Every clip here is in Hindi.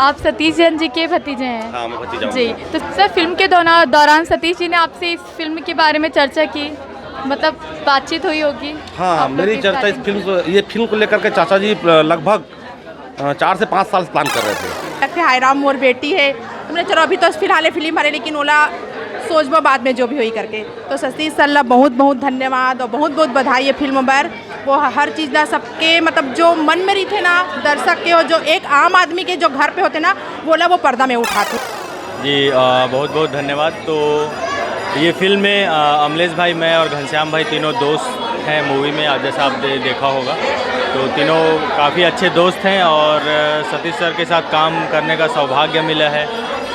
आप सतीश जैन जी के भतीजे हैं। हाँ, मैं भतीजा हूँ। जी, तो सर फिल्म के दौरान सतीश जी ने आपसे इस फिल्म के बारे में चर्चा की, मतलब बातचीत हुई होगी। हाँ, आप लोग मेरी की चर्चा ये फिल्म को लेकर के चाचा जी लगभग 4 से 5 साल प्लान कर रहे थे। हाय राम मोर बेटी है, हमने चलो अभी तो फिलहाल फिल्म हरे, लेकिन ओला सोचबो बाद में जो भी हुई करके। तो सतीश सर ला बहुत बहुत धन्यवाद और बहुत बहुत बधाई है फिल्म पर। वो हर चीज़ ना सबके मतलब जो मन में रही थे ना दर्शक के, और जो एक आम आदमी के जो घर पे होते ना बोला वो पर्दा में उठाते। जी बहुत बहुत धन्यवाद। तो ये फिल्म में अमलेश भाई, मैं और घनश्याम भाई तीनों दोस्त हैं मूवी में, आज जैसा आप देखा होगा। तो तीनों काफ़ी अच्छे दोस्त हैं और सतीश सर के साथ काम करने का सौभाग्य मिला है।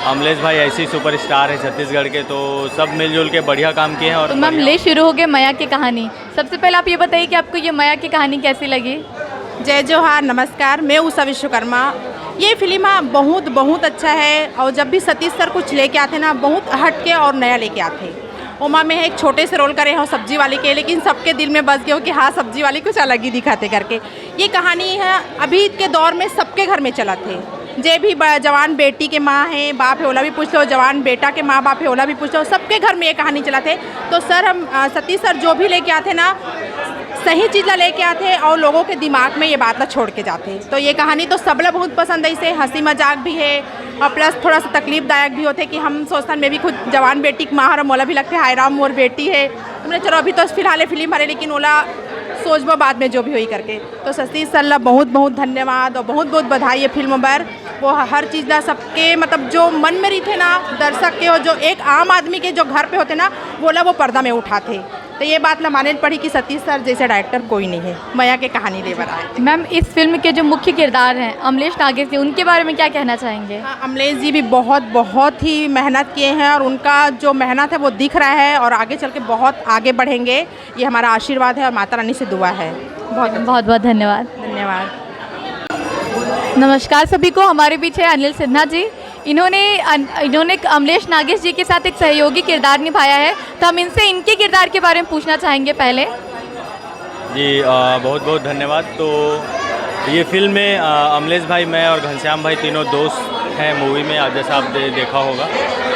अमलेश भाई ऐसे ही सुपरस्टार है छत्तीसगढ़ के, तो सब मिलजुल के बढ़िया काम किए हैं। और तो मैम ले शुरू हो गए माया की कहानी। सबसे पहले आप ये बताइए कि आपको ये माया की कहानी कैसी लगी। जय जोहार, नमस्कार, मैं उषा विश्वकर्मा। ये फिल्म बहुत बहुत अच्छा है, और जब भी सतीश सर कुछ लेके आते ना बहुत हटके और नया लेके आते। उमा में एक छोटे से रोल करे हो सब्जी वाले के, लेकिन सबके दिल में बस गए हो कि हाँ सब्जी वाली कुछ अलग ही दिखाते करके। ये कहानी है अभी के दौर में सबके घर में चला थे। जे भी जवान बेटी के माँ हैं बाप है ओला भी पूछ लो, जवान बेटा के माँ बाप है ओला भी पूछ लो, सबके घर में ये कहानी चला थे। तो सर हम सतीश सर जो भी लेके आते ना सही चीज़ ला लेके आते और लोगों के दिमाग में ये बात ला छोड़ के जाते। तो ये कहानी तो सबला बहुत पसंद है, इसे हंसी मजाक भी है और प्लस थोड़ा सा तकलीफदायक भी होते कि हम सोचते हैं मैं भी खुद जवान बेटी की माँ और मोला भी लगते हाय राम मोर बेटी है, हमने चलो अभी तो फिलहाल फिल्म हरे, लेकिन ओला सोचबो बाद में जो भी हुई करके। तो सतीश सर ला बहुत बहुत धन्यवाद और बहुत बहुत बधाई है फिल्म पर। वो हर चीज़ ना सबके मतलब जो मन में रही थे ना दर्शक के, और जो एक आम आदमी के जो घर पे होते ना बोला वो पर्दा में उठाते। तो ये बात ला माने पड़ी कि सतीश सर जैसे डायरेक्टर कोई नहीं है, माया के कहानी लेकर आए। मैम इस फिल्म के जो मुख्य किरदार हैं अमलेश नागेश जी, उनके बारे में क्या कहना चाहेंगे। हाँ, अमलेश जी भी बहुत ही मेहनत किए हैं और उनका जो मेहनत है वो दिख रहा है और आगे चल के बहुत आगे बढ़ेंगे, ये हमारा आशीर्वाद है और माता रानी से दुआ है। बहुत बहुत धन्यवाद। धन्यवाद। नमस्कार सभी को, हमारे बीच है अनिल सिन्हा जी। इन्होंने अमलेश नागेश जी के साथ एक सहयोगी किरदार निभाया है, तो हम इनसे इनके किरदार के बारे में पूछना चाहेंगे पहले। जी बहुत बहुत धन्यवाद। तो ये फिल्म में अमलेश भाई, मैं और घनश्याम भाई तीनों दोस्त हैं मूवी में, आज जैसा आप देखा होगा।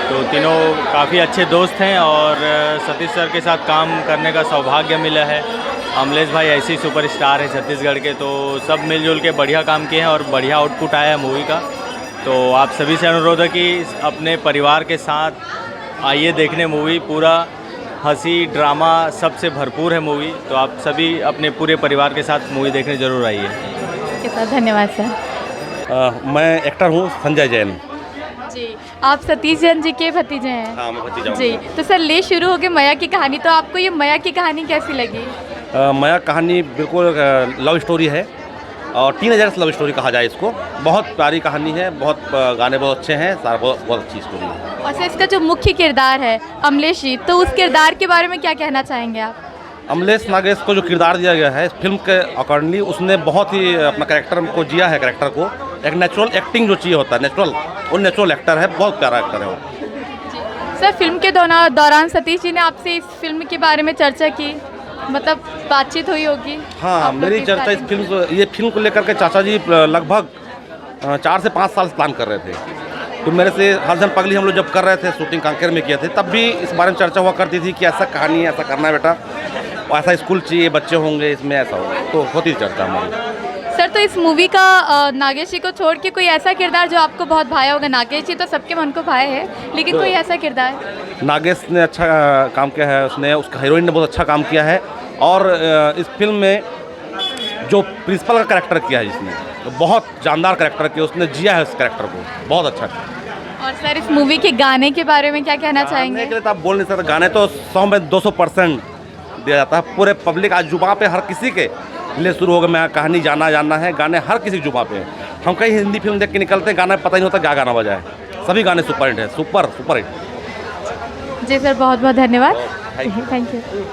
तो तीनों काफ़ी अच्छे दोस्त हैं और सतीश सर के साथ काम करने का सौभाग्य मिला है। अमलेश भाई ऐसे ही सुपरस्टार है छत्तीसगढ़ के, तो सब मिलजुल के बढ़िया काम किए हैं और बढ़िया आउटपुट आया है मूवी का। तो आप सभी से अनुरोध है कि अपने परिवार के साथ आइए देखने मूवी। पूरा हंसी ड्रामा सबसे भरपूर है मूवी, तो आप सभी अपने पूरे परिवार के साथ मूवी देखने ज़रूर आइए। सर धन्यवाद सर। मैं एक्टर हूँ संजय जैन। जी, आप सतीश जैन जी के भतीजे हैं। हाँ, मैं भतीजा हूँ। जी, तो सर ले शुरू हो गए माया की कहानी, तो आपको ये माया की कहानी कैसी लगी। माया कहानी बिल्कुल लव स्टोरी है और टीनेजर्स लव स्टोरी कहा जाए इसको। बहुत प्यारी कहानी है, बहुत गाने बहुत अच्छे हैं, सारा बहुत अच्छी स्टोरी है। और सर इसका जो मुख्य किरदार है अमलेश जी, तो उस किरदार के बारे में क्या कहना चाहेंगे आप। अमलेश नागेश को जो किरदार दिया गया है फिल्म के अकॉर्डिंगली, उसने बहुत ही अपना कैरेक्टर को जिया है। कैरेक्टर को एक नेचुरल एक्टिंग जो चाहिए होता है, नेचुरल एक्टर है, बहुत प्यारा एक्टर है वो। सर फिल्म के दौरान सतीश जी ने आपसे इस फिल्म के बारे में चर्चा की, मतलब बातचीत हुई होगी। हाँ, मेरी चर्चा ये फिल्म को लेकर के चाचा जी लगभग 4 से 5 साल प्लान कर रहे थे। तो मेरे से हसन पगली हम लोग जब कर रहे थे, शूटिंग कांकेर में किए थे, तब भी इस बारे में चर्चा हुआ करती थी कि ऐसा कहानी है, ऐसा करना है बेटा, और ऐसा स्कूल चाहिए, बच्चे होंगे इसमें, ऐसा होगा। तो होती चर्चा हमारी। सर तो इस मूवी का नागेश जी को छोड़ के कोई ऐसा किरदार जो आपको बहुत भाया होगा। नागेश जी तो सबके मन को भाए है, लेकिन कोई ऐसा किरदार। नागेश ने अच्छा काम किया है, उसका हीरोइन ने बहुत अच्छा काम किया है। और इस फिल्म में जो प्रिंसिपल का कैरेक्टर किया है जिसने, तो बहुत जानदार कैरेक्टर किया, उसने जिया है उस कैरेक्टर को बहुत अच्छा। और सर इस मूवी के गाने के बारे में क्या कहना चाहेंगे? गाने के लिए तो आप बोल नहीं सकते, गाने तो 100 में 200% दिया जाता है। पूरे पब्लिक आज जुबान पे हर किसी के लिए शुरू हो गया, मैं कहानी जाना है, गाने हर किसी की जुबान पे हैं। हम कई हिंदी फिल्म देख के निकलते हैं, गाना पता ही नहीं होता क्या गाना बजा है। सभी गाने सुपर हिट है, सुपर हिट। जी सर, बहुत बहुत धन्यवाद, थैंक यू।